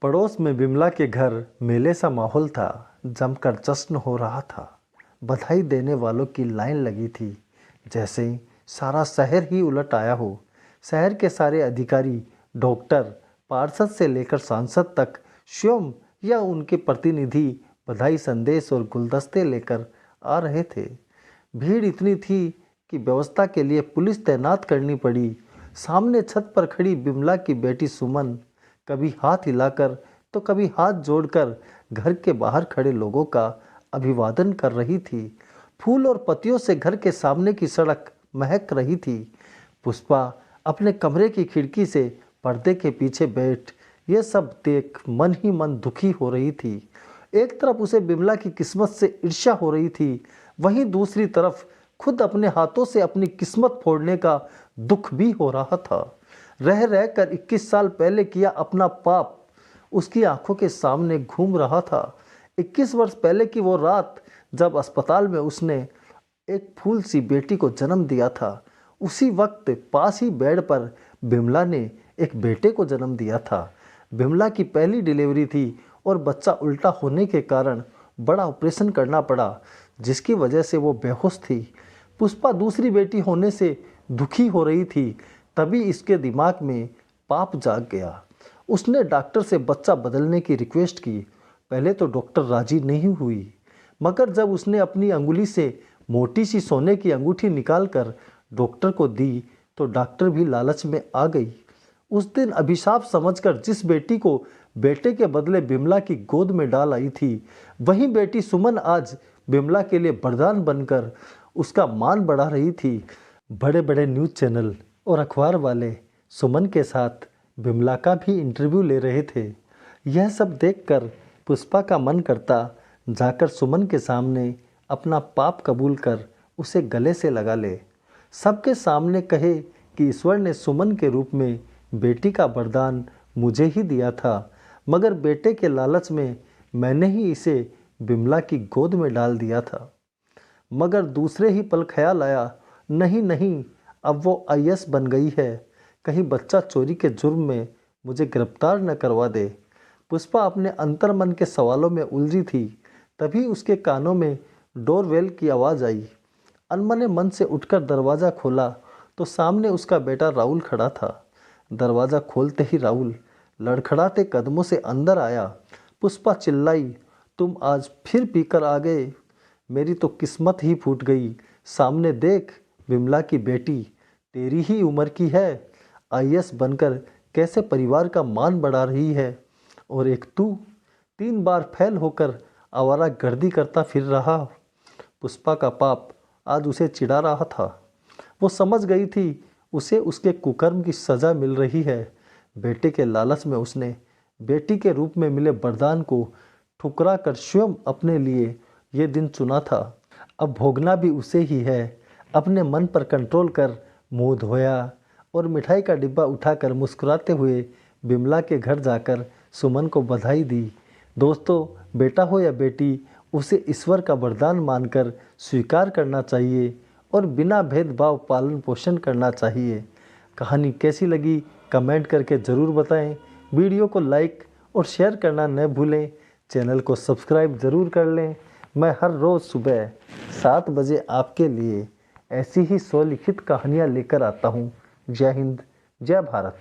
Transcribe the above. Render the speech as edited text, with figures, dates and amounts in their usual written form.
पड़ोस में बिमला के घर मेले सा माहौल था। जमकर जश्न हो रहा था। बधाई देने वालों की लाइन लगी थी। जैसे सारा शहर ही उलट आया हो। शहर के सारे अधिकारी, डॉक्टर, पार्षद से लेकर सांसद तक स्वयं या उनके प्रतिनिधि बधाई संदेश और गुलदस्ते लेकर आ रहे थे। भीड़ इतनी थी कि व्यवस्था के लिए पुलिस तैनात करनी पड़ी। सामने छत पर खड़ी बिमला की बेटी सुमन कभी हाथ हिलाकर तो कभी हाथ जोड़कर घर के बाहर खड़े लोगों का अभिवादन कर रही थी। फूल और पत्तियों से घर के सामने की सड़क महक रही थी। पुष्पा अपने कमरे की खिड़की से पर्दे के पीछे बैठ ये सब देख मन ही मन दुखी हो रही थी। एक तरफ उसे बिमला की किस्मत से ईर्ष्या हो रही थी, वहीं दूसरी तरफ खुद अपने हाथों से अपनी किस्मत फोड़ने का दुख भी हो रहा था। रह रहकर 21 साल पहले किया अपना पाप उसकी आंखों के सामने घूम रहा था। 21 वर्ष पहले की वो रात जब अस्पताल में उसने एक फूल सी बेटी को जन्म दिया था। उसी वक्त पास ही बेड पर बिमला ने एक बेटे को जन्म दिया था। बिमला की पहली डिलीवरी थी और बच्चा उल्टा होने के कारण बड़ा ऑपरेशन करना पड़ा, जिसकी वजह से वो बेहोश थी। पुष्पा दूसरी बेटी होने से दुखी हो रही थी। तभी इसके दिमाग में पाप जाग गया। उसने डॉक्टर से बच्चा बदलने की रिक्वेस्ट की। पहले तो डॉक्टर राजी नहीं हुई, मगर जब उसने अपनी अंगुली से मोटी सी सोने की अंगूठी निकालकर डॉक्टर को दी तो डॉक्टर भी लालच में आ गई। उस दिन अभिशाप समझकर जिस बेटी को बेटे के बदले बिमला की गोद में डाल आई थी, वही बेटी सुमन आज बिमला के लिए वरदान बनकर उसका मान बढ़ा रही थी। बड़े बड़े न्यूज़ चैनल और अखबार वाले सुमन के साथ बिमला का भी इंटरव्यू ले रहे थे। यह सब देखकर पुष्पा का मन करता जाकर सुमन के सामने अपना पाप कबूल कर उसे गले से लगा ले। सबके सामने कहे कि ईश्वर ने सुमन के रूप में बेटी का वरदान मुझे ही दिया था, मगर बेटे के लालच में मैंने ही इसे बिमला की गोद में डाल दिया था। मगर दूसरे ही पल ख्याल आया, नहीं नहीं, अब वो आईएएस बन गई है, कहीं बच्चा चोरी के जुर्म में मुझे गिरफ्तार न करवा दे। पुष्पा अपने अंतर्मन के सवालों में उलझी थी। तभी उसके कानों में डोरबेल की आवाज़ आई। अनमने मन से उठकर दरवाज़ा खोला तो सामने उसका बेटा राहुल खड़ा था। दरवाज़ा खोलते ही राहुल लड़खड़ाते कदमों से अंदर आया। पुष्पा चिल्लाई, तुम आज फिर पीकर आ गए? मेरी तो किस्मत ही फूट गई। सामने देख, बिमला की बेटी तेरी ही उम्र की है, आईएएस बनकर कैसे परिवार का मान बढ़ा रही है, और एक तू 3 बार फेल होकर आवारागर्दी करता फिर रहा। पुष्पा का पाप आज उसे चिढ़ा रहा था। वो समझ गई थी उसे उसके कुकर्म की सज़ा मिल रही है। बेटे के लालच में उसने बेटी के रूप में मिले वरदान को ठुकरा कर स्वयं अपने लिए ये दिन चुना था। अब भोगना भी उसे ही है। अपने मन पर कंट्रोल कर मुंह धोया और मिठाई का डिब्बा उठाकर मुस्कुराते हुए बिमला के घर जाकर सुमन को बधाई दी। दोस्तों, बेटा हो या बेटी, उसे ईश्वर का वरदान मानकर स्वीकार करना चाहिए और बिना भेदभाव पालन पोषण करना चाहिए। कहानी कैसी लगी कमेंट करके ज़रूर बताएं। वीडियो को लाइक और शेयर करना न भूलें। चैनल को सब्सक्राइब ज़रूर कर लें। मैं हर रोज़ सुबह 7 बजे आपके लिए ऐसी ही स्वलिखित कहानियाँ लेकर आता हूँ। जय हिंद, जय भारत।